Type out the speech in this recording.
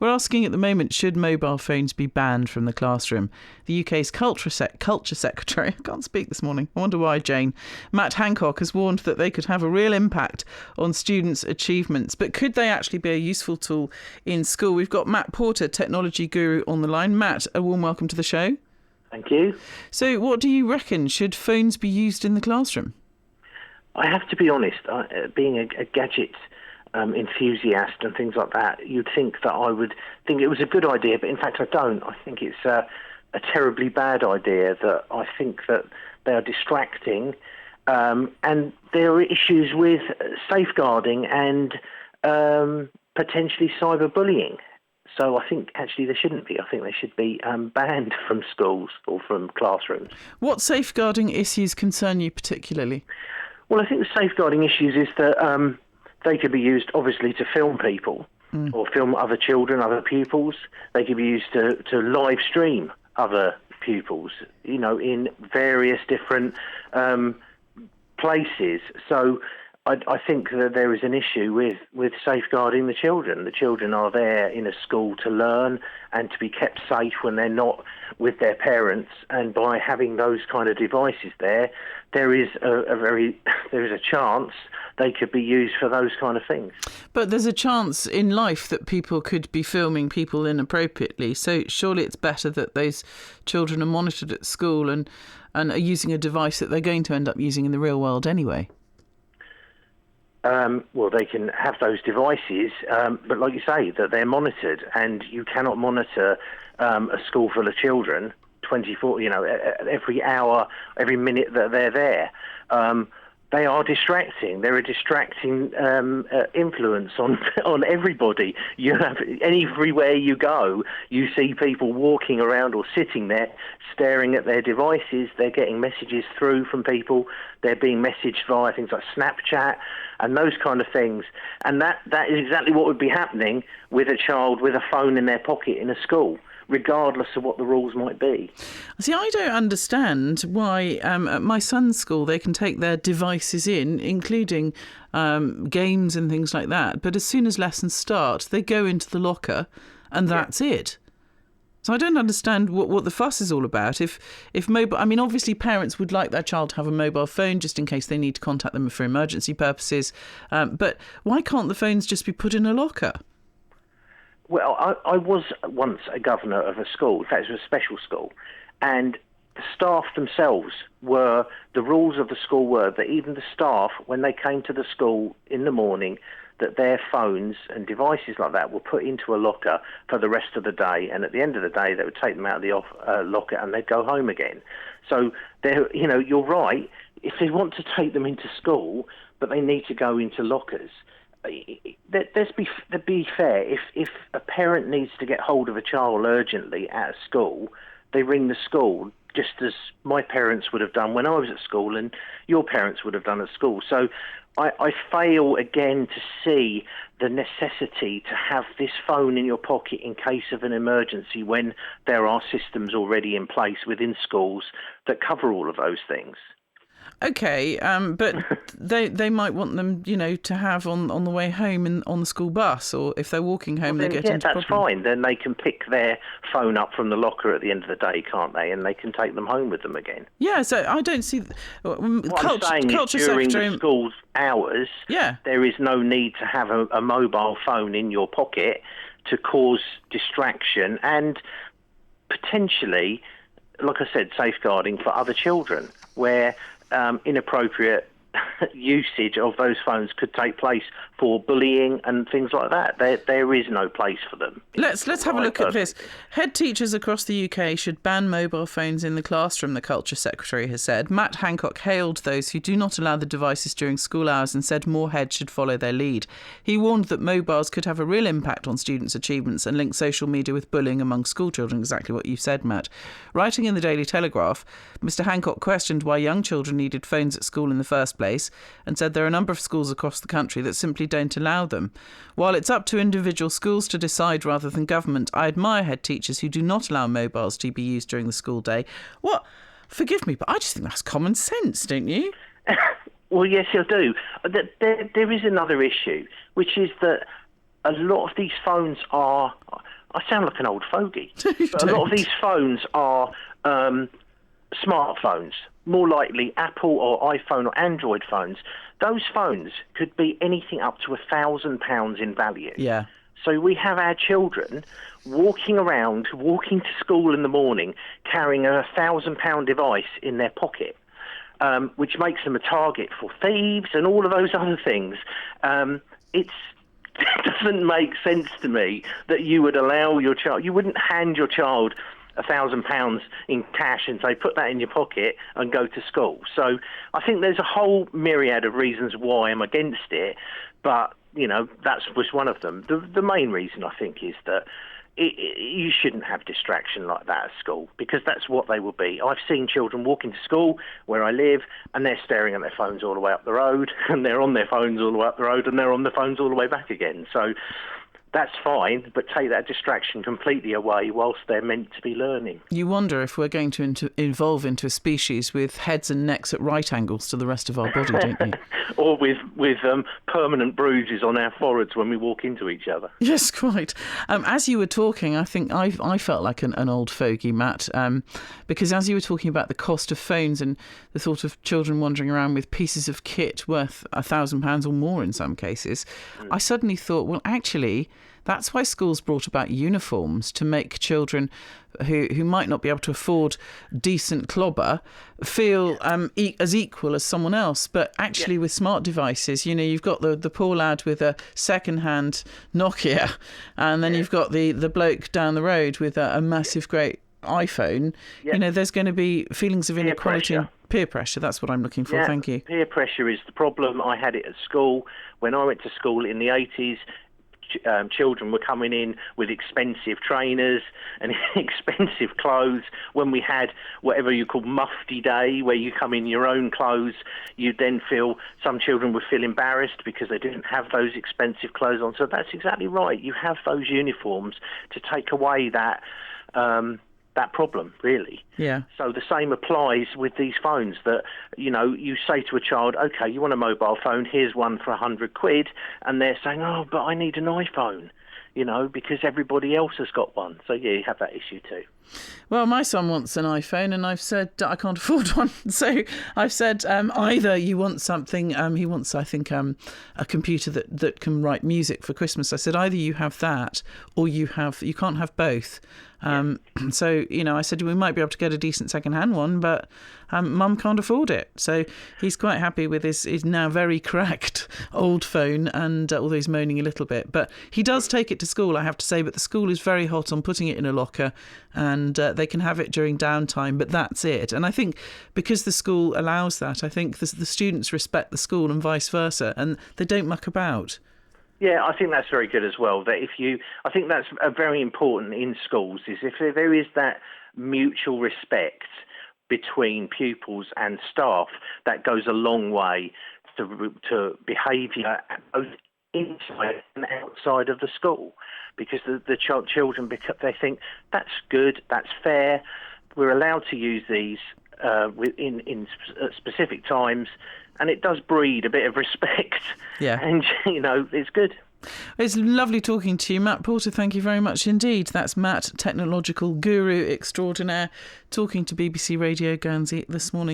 We're asking at the moment, should mobile phones be banned from the classroom? The UK's Culture Secretary, I can't speak this morning, I wonder why, Jane, Matt Hancock has warned that they could have a real impact on students' achievements. But could they actually be a useful tool in school? We've got Matt Porter, technology guru, on the line. Matt, a warm welcome to the show. Thank you. So what do you reckon? Should phones be used in the classroom? I have to be honest, being a gadget enthusiast and things like that, you'd think that I would think it was a good idea, but in fact I don't. I think it's a terribly bad idea. That I think that they are distracting, and there are issues with safeguarding and potentially cyberbullying. So I think actually they shouldn't be. I think they should be banned from schools or from classrooms. What safeguarding issues concern you particularly? Well, I think the safeguarding issues is that they could be used, obviously, to film people or film other children, other pupils. They could be used to live stream other pupils, in various different places. So I think that there is an issue with safeguarding the children. The children are there in a school to learn and to be kept safe when they're not with their parents. And by having those kind of devices there is a chance they could be used for those kind of things. But there's a chance in life that people could be filming people inappropriately. So surely it's better that those children are monitored at school and are using a device that they're going to end up using in the real world anyway. Well, they can have those devices, but like you say, that they're monitored, and you cannot monitor a school full of children 24, every hour, every minute that they're there. They are distracting. They're a distracting influence on everybody. Everywhere you go, you see people walking around or sitting there, staring at their devices. They're getting messages through from people. They're being messaged via things like Snapchat and those kind of things. And that is exactly what would be happening with a child with a phone in their pocket in a school, regardless of what the rules might be. See, I don't understand why at my son's school they can take their devices in, including games and things like that, but as soon as lessons start, they go into the locker and that's it. So I don't understand what the fuss is all about. If mobile, I mean, obviously parents would like their child to have a mobile phone just in case they need to contact them for emergency purposes, but why can't the phones just be put in a locker? Well, I was once a governor of a school. In fact, it was a special school. And the staff themselves the rules of the school were that even the staff, when they came to the school in the morning, that their phones and devices like that were put into a locker for the rest of the day. And at the end of the day, they would take them out of the locker and they'd go home again. So, you're right. If they want to take them into school, but they need to go into lockers, let's be fair. If a parent needs to get hold of a child urgently at a school, they ring the school, just as my parents would have done when I was at school and your parents would have done at school. So I fail again to see the necessity to have this phone in your pocket in case of an emergency when there are systems already in place within schools that cover all of those things. Okay, but they might want them, to have on the way home and on the school bus, or if they're walking home, they get into that's fine. Then they can pick their phone up from the locker at the end of the day, can't they? And they can take them home with them again. Yeah, so I don't see... What I'm saying is during the school's hours, there is no need to have a mobile phone in your pocket to cause distraction and potentially, like I said, safeguarding for other children, where inappropriate usage of those phones could take place for bullying and things like that. There is no place for them. Let's have a look at this. Head teachers across the UK should ban mobile phones in the classroom, the Culture Secretary has said. Matt Hancock hailed those who do not allow the devices during school hours and said more heads should follow their lead. He warned that mobiles could have a real impact on students' achievements and link social media with bullying among school children, exactly what you said, Matt. Writing in the Daily Telegraph, Mr Hancock questioned why young children needed phones at school in the first place and said there are a number of schools across the country that simply don't allow them. While it's up to individual schools to decide rather than government, I admire head teachers who do not allow mobiles to be used during the school day. What? Forgive me, but I just think that's common sense, don't you? Well, yes, I do. There is another issue, which is that a lot of these phones are... I sound like an old fogey. But a lot of these phones are smartphones, more likely Apple or iPhone or Android phones. Those phones could be anything up to £1,000 in value. Yeah. So we have our children walking to school in the morning, carrying a £1,000 device in their pocket, which makes them a target for thieves and all of those other things. It doesn't make sense to me that you would allow your child... You wouldn't hand your child £1,000 in cash and say, put that in your pocket and go to school. So I think there's a whole myriad of reasons why I'm against it, but, that's just one of them. The main reason, I think, is that you shouldn't have distraction like that at school, because that's what they will be. I've seen children walk into school where I live and they're staring at their phones all the way up the road, and they're on their phones all the way up the road, and they're on their phones all the way back again. So that's fine, but take that distraction completely away whilst they're meant to be learning. You wonder if we're going to evolve into a species with heads and necks at right angles to the rest of our body, don't you? Or with permanent bruises on our foreheads when we walk into each other. Yes, quite. As you were talking, I think I felt like an old fogey, Matt, because as you were talking about the cost of phones and the thought of children wandering around with pieces of kit worth £1,000 or more in some cases, I suddenly thought, well, actually, that's why schools brought about uniforms, to make children who might not be able to afford decent clobber feel as equal as someone else. But actually with smart devices, you've got the poor lad with a second-hand Nokia, and then you've got the bloke down the road with a massive, great iPhone. Yeah. There's going to be feelings of inequality and peer pressure. That's what I'm looking for. Thank you. Peer pressure is the problem. I had it at school. When I went to school in the 80s, children were coming in with expensive trainers and expensive clothes. When we had whatever you call mufti day, where you come in your own clothes, you'd then feel... Some children would feel embarrassed because they didn't have those expensive clothes on. So that's exactly right. You have those uniforms to take away that problem, really. Yeah. So the same applies with these phones, that, you say to a child, OK, you want a mobile phone, here's one for £100, and they're saying, oh, but I need an iPhone, because everybody else has got one. So, yeah, you have that issue too. Well, my son wants an iPhone, and I've said I can't afford one. So I've said either you want something. He wants, I think, a computer that can write music for Christmas. I said either you have that, or you can't have both. So, I said we might be able to get a decent second-hand one, but Mum can't afford it. So he's quite happy with his now very cracked old phone, and although he's moaning a little bit. But he does take it to school, I have to say, but the school is very hot on putting it in a locker, and they can have it during downtime, but that's it. And I think because the school allows that, I think the students respect the school and vice versa, and they don't muck about. Yeah, I think that's very good as well. I think that's very important in schools, is if there is that mutual respect between pupils and staff, that goes a long way to behaviour both inside and outside of the school. Because the children, they think that's good, that's fair, we're allowed to use these in specific times. And it does breed a bit of respect. Yeah. And, it's good. It's lovely talking to you, Matt Porter. Thank you very much indeed. That's Matt, technological guru extraordinaire, talking to BBC Radio Guernsey this morning.